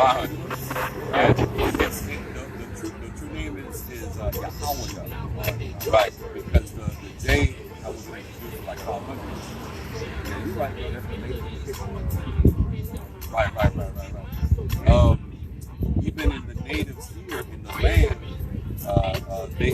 Fine. And the true name is Yahweh. Right. Because the J I was introduced for like 500. Yeah, you're right. Right. Even in the natives here in the land, the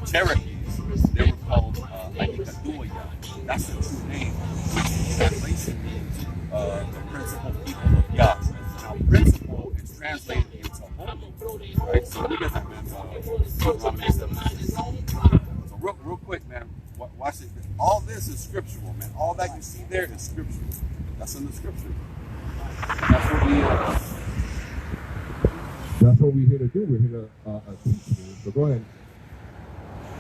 Cherokees, they were called Aikaduaya. That's the true name, which in translation means the principal people of Yah. Now, principal is translated into holy, right? So look at that, man. Deuteronomy 7:6. So real quick, man, watch it. All this is scriptural, man. All that you see there is scriptural. That's in the scripture. That's what we're here to do. We're here to teach you. So go ahead.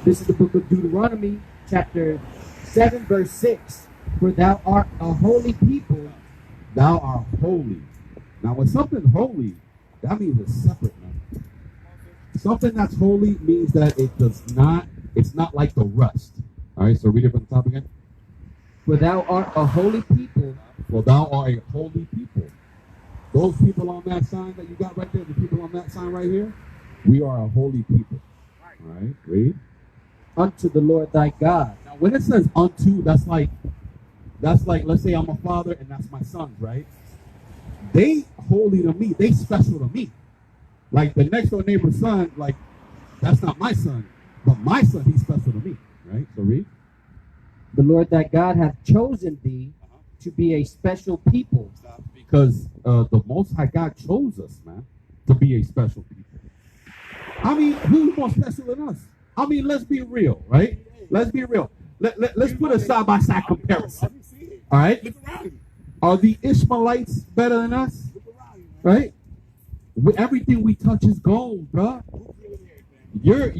This is the book of Deuteronomy, chapter 7, verse 6. For thou art a holy people. Thou art holy. Now, when something's holy, that means it's separate, man. Something that's holy means that it's not like the rest. All right, so read it from the top again. For thou art a holy people. For thou art a holy people. Those people on that sign that you got right there, the people on that sign right here, we are a holy people. All right, read. Unto the Lord thy God. Now, when it says unto, that's like, let's say I'm a father and that's my sons, right? They holy to me. They special to me. Like the next door neighbor's son, like, that's not my son. But my son, he's special to me, right? So read. The Lord thy God hath chosen thee to be a special people. Because the Most High God chose us, man, to be a special people. I mean, who's more special than us? I mean, let's be real, right? Let's be real. Let's put a side-by-side comparison. All right? Are the Ishmaelites better than us? Right? Everything we touch is gold, bro. You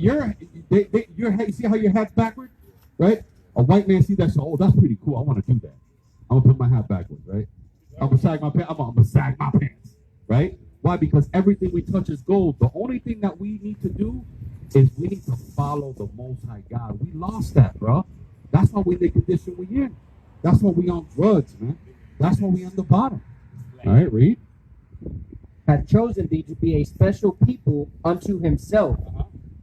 see how your hat's backward? Right? A white man see that, so, oh, that's pretty cool. I want to do that. I'm gonna put my hat backwards, right? I'm gonna sag my pants. I'm gonna sag my pants, right? Why? Because everything we touch is gold. The only thing that we need to do is we need to follow the Most High God. We lost that, bro. That's why we in the condition we in. That's why we on drugs, man. That's why we on the bottom. All right, read. Hath chosen thee to be a special people unto himself,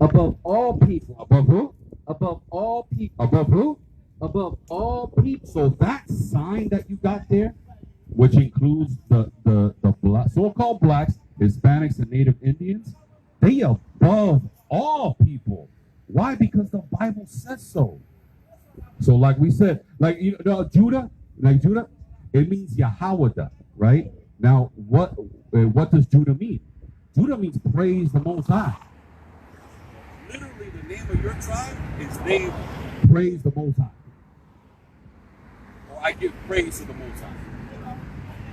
above all people. Above who? Above all people. Above who? Above all people. So that sign that you got there, which includes the so-called blacks, Hispanics, and Native Indians, they above all people. Why? Because the Bible says so. So like we said, like Judah, it means Yahweh, right? Now, what does Judah mean? Judah means praise the Most High. Literally, the name of your tribe is named Praise the Most High. Or I give praise to the Most High.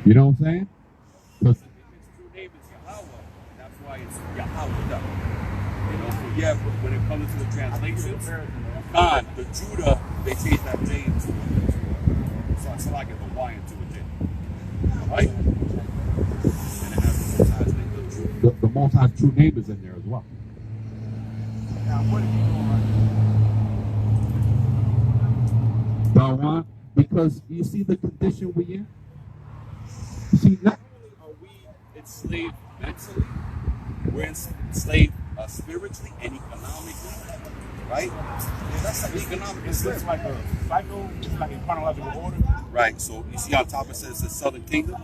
You know what I'm saying? Because its true name is Yahweh. That's why it's Yahweh. You know, so yeah, when it comes to the translations, the Judah, they changed that name to it. So I still like it, the Y into a J. Right? And it has the Most High's name. The Most High's true name is in there as well. Now, what are you doing right now? Why? Because you see the condition we in? See, not only are we enslaved mentally, we're enslaved spiritually and economically, right? Yeah, that's like economic. It's like a cycle, it's like in chronological order. Right, so you see on top it says the Southern Kingdom.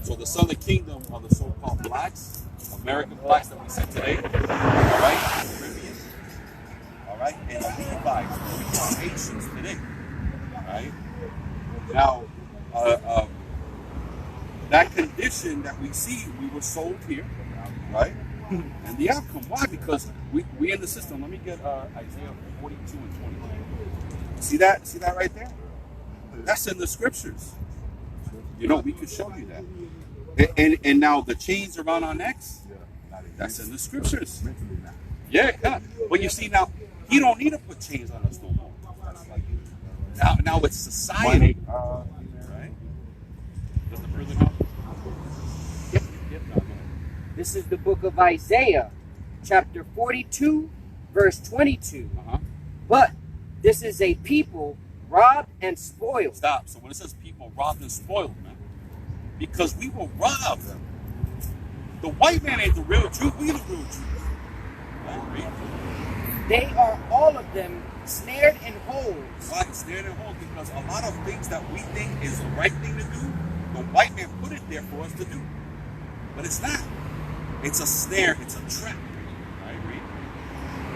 So the Southern Kingdom are the so-called blacks, American blacks that we see today, all right? Caribbean, all right? And the Levites, we call Haitians today, right? Now, that condition that we see, we were sold here, right? And the outcome, why? Because we in the system. Let me get Isaiah 42 and 23. See that right there? That's in the scriptures. You know, we could show you that. And now the chains around our necks, that's in the scriptures. Yeah, God. But you see now, he don't need to put chains on us no more. Now it's society. Right? Does the further go? Yep. This is the book of Isaiah, chapter 42, verse 22. But this is a people robbed and spoiled. Stop. So when it says people robbed and spoiled, man, because we were robbed. The white man ain't the real Jew. We the real Jews. Right? Read. They are all of them snared in holes. Why snared in holes? Because a lot of things that we think is the right thing to do, the white man put it there for us to do. But it's not. It's a snare. It's a trap. Right? Read.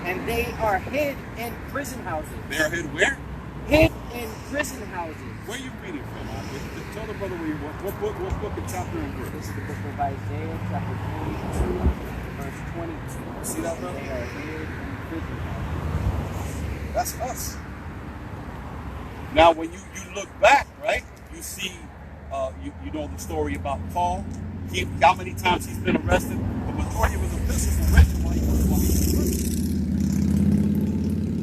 And they are hid in prison houses. They are hid where? Hid in prison houses. Where are you reading from? Tell the brother what book and chapter and verse. This is the book of Isaiah, chapter 42, verse 22. See that, brother? They are hid in prison houses. That's us. Now, when you look back, right, you see, you know the story about Paul. How many times he's been arrested? The majority of his epistles were written while he was in prison.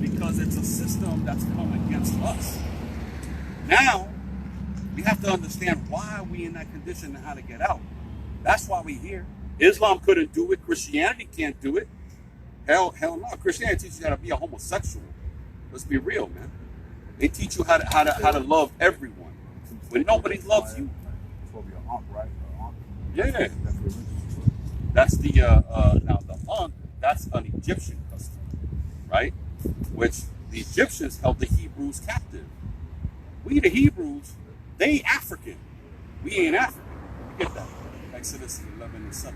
Because it's a system that's come against us. Now, we have to understand why we in that condition and how to get out. That's why we're here. Islam couldn't do it. Christianity can't do it. Hell no. Christianity teaches you how to be a homosexual. Let's be real, man. They teach you how to love everyone when nobody loves you. It's supposed to be an ankh, right? Yeah. That's the now the ankh. That's an Egyptian custom, right? Which the Egyptians held the Hebrews captive. We the Hebrews, they African. We ain't African. You get that? Exodus 11:7,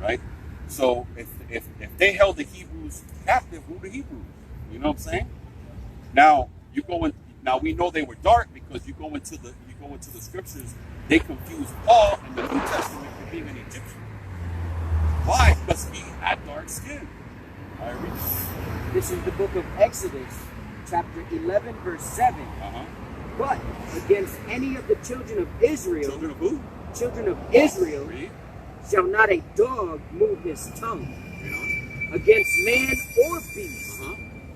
right? So if they held the Hebrews captive, who the Hebrews? You know what I'm saying? Now you go in. Now we know they were dark because you go into the scriptures. They confuse Paul in the New Testament for being an Egyptian. Why? Because he had dark skin. I read This is the book of Exodus, chapter 11, verse 7. But against any of the children of Israel, Children of who? children of Israel, Read. shall not a dog move his tongue Yeah. against man or beast,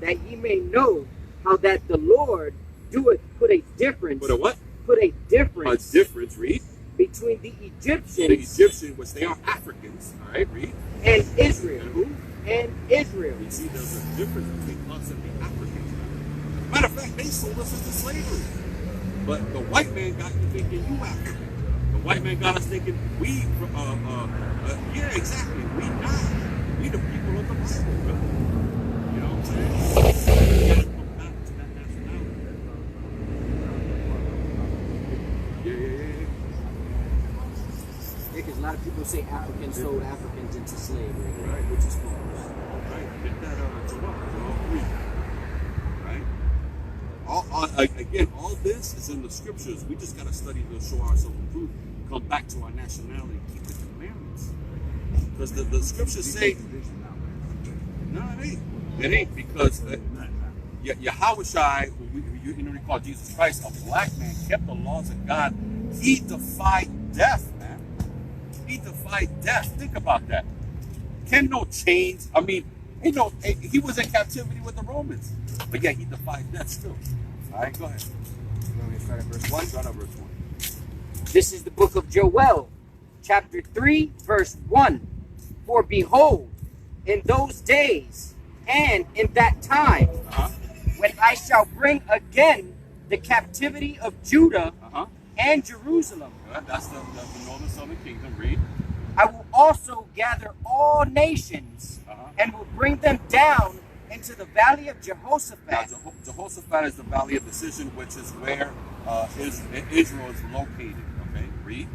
that ye may know how that the Lord doeth put a difference. But a what? Put a A difference difference. Read. between the Egyptians The Egyptian, which they are Africans. All right. Read. and Israel. And who? And Israel. You see, there's a difference between us and the Africans. Matter of fact, they sold us into slavery. But the white man got you thinking you African. The white man got us thinking we, yeah, exactly. We not. We the people of the Bible, brother. You know what I'm saying? We gotta come back to that nationality. Yeah. Because a lot of people say Africans sold Africans into slavery, right? Which is false. Right. Get that Joel 3. Right? Again, all this is in the scriptures. We just got to study to show ourselves approved. Come back to our nationality, keep the commandments. Because the scriptures say, no, it ain't. It ain't because Yahushai, you know, we call Jesus Christ, a black man, kept the laws of God. He defied death, man. He defied death. Think about that. Can no change? I mean, he was in captivity with the Romans, but yet he defied death still. All right, go ahead. Start at verse 1. Start at verse 1. This is the book of Joel, chapter 3, verse 1. For behold, in those days and in that time, when I shall bring again the captivity of Judah and Jerusalem, That's the northern southern kingdom. Read. I will also gather all nations and will bring them down into the valley of Jehoshaphat. Now, Jehoshaphat is the valley of decision, which is where Israel is located. Okay, read.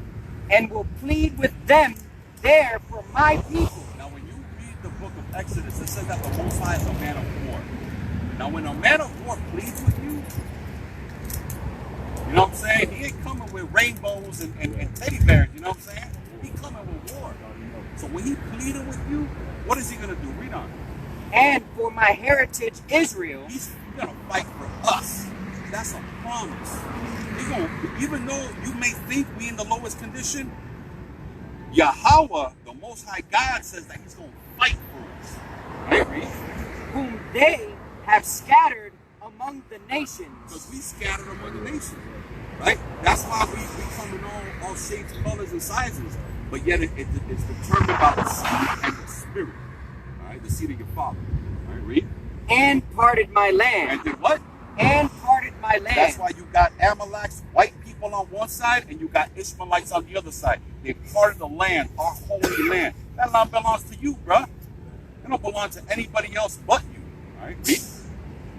And will plead with them there for my people. Now, when you read the book of Exodus, it says that the Most High is a man of war. Now, when a man of war pleads with you, you know what I'm saying? He ain't coming with rainbows and teddy bears, you know what I'm saying? He coming with war. So when he pleading with you, what is he going to do? Read on. And for my heritage Israel. He's going to fight for us. That's a promise. Even though you may think we in the lowest condition, Yahweh, the Most High God, says that he's going to fight for us. Right, read. Whom they have scattered among the nations. Because we scattered among the nations. Right? That's why we come in all shapes, colors, and sizes. But yet it's determined by the seed and the spirit. All right? The seed of your father. All right, read. And parted my land. And did what? And parted my land. That's why you got Amalek's white people people on one side and you got Ishmaelites on the other side. They're part of the land, our holy land. That land belongs to you, bruh. It don't belong to anybody else but you. All right, read.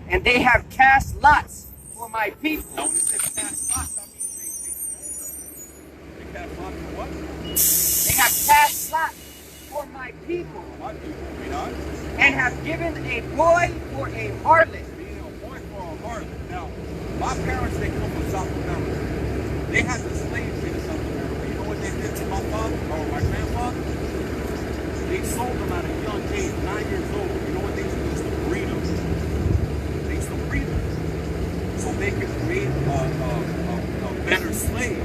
And they have cast lots for my people. Now, when it says cast lots, that means they cast lots for what? They have cast lots for my people. My people, read on. And have given a boy for a harlot. Being a boy for a harlot. Now, my parents, they come from South America. They had the slave trade in South America. You know what they did to my father or my grandfather? They sold them at a young age, 9 years old. You know what they used to breed them? They used to breed them so they could create a better slave.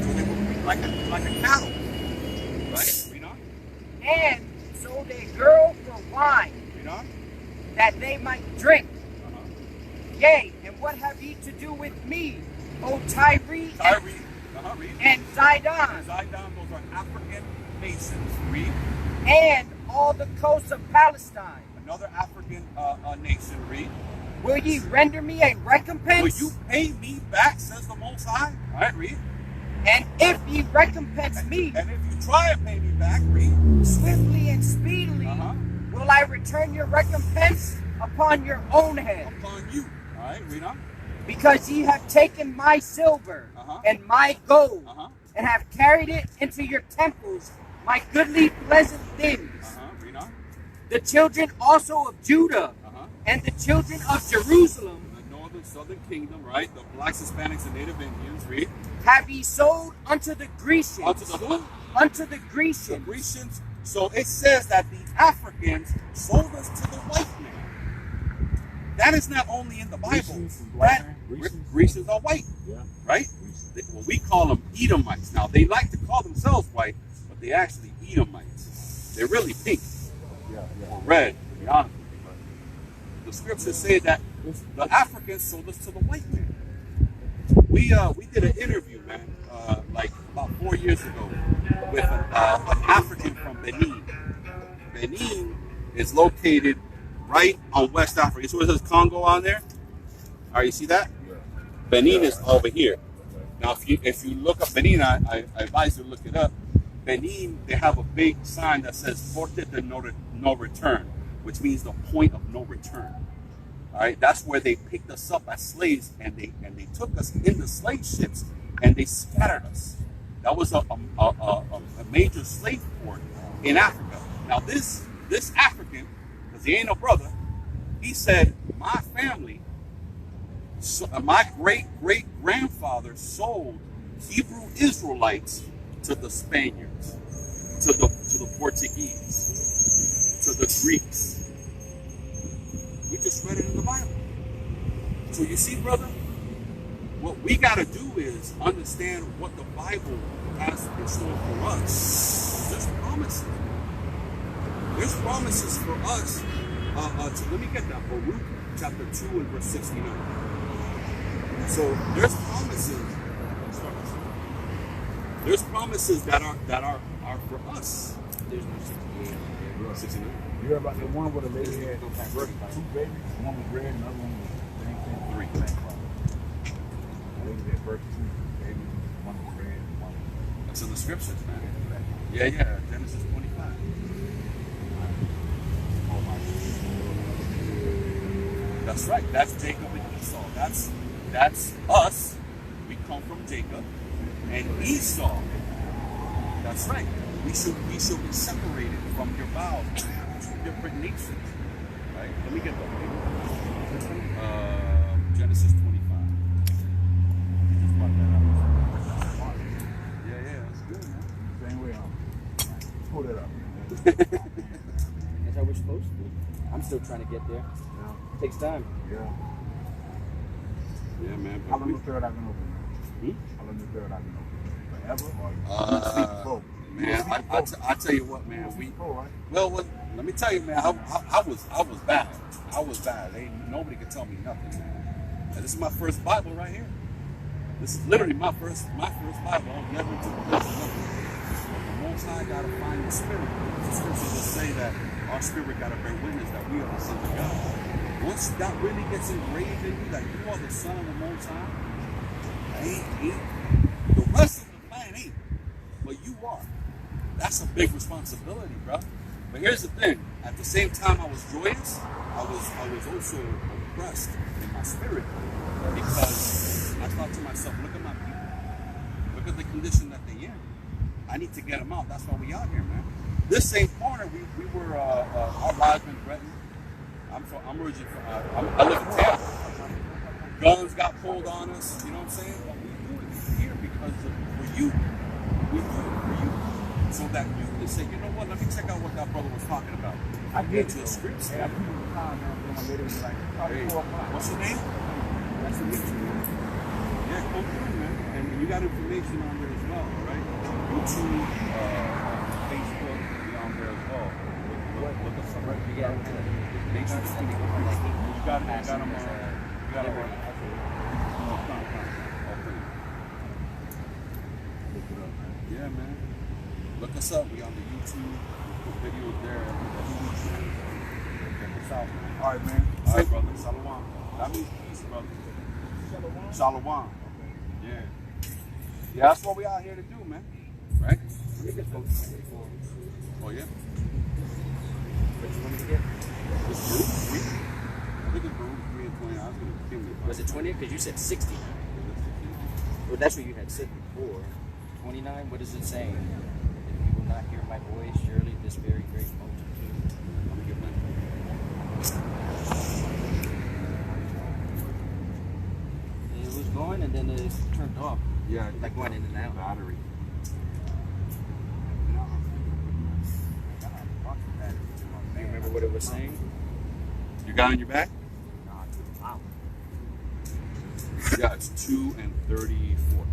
So they would breed like a cattle. Right? Read on. And sold a girl for wine, Read on. that they might drink. Uh-huh. Yea, and what have ye to do with me, O Tyre Read. and Zidon, Zidon, those are African nations. Read. and all the coasts of Palestine? Another African nation. Read. Will ye render me a recompense? Will you pay me back, says the Most High? All right, read. And if ye recompense me And if you try to pay me back, read. swiftly and speedily, will I return your recompense upon your own head. Upon you. All right, read on. Because ye have taken my silver and my gold, and have carried it into your temples, my goodly pleasant things. Read on. The children also of Judah and the children of Jerusalem The northern, southern kingdom, right? The blacks, Hispanics, and Native Indians, read. have ye sold unto the Grecians. Unto the who? Unto the The Grecians. Grecians. So it says that the Africans sold us to the white man. That is not only in the Bible. Grecians is black That man? Grecians are white, Yeah. right? Well, we call them Edomites. Now, they like to call themselves white, but they actually Edomites. They're really pink or red, to be honest with you. But the scriptures say that the Africans sold us to the white man. We did an interview, man, like about 4 years ago with an African from Benin. Benin is located right on West Africa. So it says Congo on there. All right, you see that? Benin is over here. Now, if you look up Benin, I advise you to look it up. Benin, they have a big sign that says Porte de no return, which means the point of no return. All right, that's where they picked us up as slaves, and they took us in the slave ships, and they scattered us. That was a major slave port in Africa. Now this African, because he ain't no brother, he said, my family, my great grandfather sold Hebrew Israelites to the Spaniards, to the Portuguese, to the Greeks. We just read it in the Bible. So you see, brother, what we got to do is understand what the Bible has in store for us. There's promises. There's promises for us. Let me get that. Baruch chapter 2 and verse 69. So there's promises. There's promises that are for us. There's no 68. 69. You heard about the one where the lady had two babies? One was red and the other one was Three. The lady had birth two babies. One was red and one was That's in the scriptures, man. Yeah. Genesis 25. That's right. That's Jacob and Esau. That's us. We come from Jacob and Esau. That's right. We should be separated from your vows, different nations. Right? Let me get that. Genesis 25. You just brought that up. Yeah, that's good, man. same way. Pull that up. That's how we're supposed to be. I'm still trying to get there. Yeah. It takes time. Yeah. Yeah, man. How long the third I've been open, man? How long the third I've been open? Forever? Or Man, I tell you what, man. Let me tell you, man. I was bad. I was bad. Nobody could tell me nothing, man. And this is my first Bible right here. This is literally my first Bible. I've never took this. The Most High gotta find the spirit. The scriptures just say that our spirit gotta bear witness that we are the sons of God. Once that really gets engraved in you, that you are the son of the Most High, The rest of the planet ain't. But you are. That's a big responsibility, bro. But here's the thing. At the same time I was joyous, I was also oppressed in my spirit. Because I thought to myself, look at my people. Look at the condition that they in. I need to get them out. That's why we out here, man. This same corner, we were, our lives been threatened. I'm originally from, I live in Tampa. Guns got pulled on us, you know what I'm saying? But we do it here because for you. We do it for you. So that you can say, you know what, let me check out what that brother was talking about. I get to to the streets. Hey, I put in the car now, but my lady was like, Hey, 4 o'clock. what's your name? That's the meet you, man. Yeah, come through, man. And you got information on there as well, all right? YouTube, Facebook, be on there as well. Look us up right there. Make sure you got them. You got them. Yeah, man. Look us up. We on the YouTube. We put videos there every week, man. Check us out, man. All right, man. All right, brother. Shalom. That means peace, brother. Shalom. Yeah. Yeah, that's what we out here to do, man. Right? Oh, yeah? What you want me to get? It's Baruch 3. I think it's Baruch 3 and 20. I was going to kill me. Was it 20? Because you said 60. Well, that's what you had said before. 29, what is it saying? If you will not hear my voice, surely this very great multitude. I'm going to get my It was going and then it turned off. Yeah, Like going in and out. battery. Do you remember what it was saying? You got on your back? Wow. Yeah, it's 2 and 34.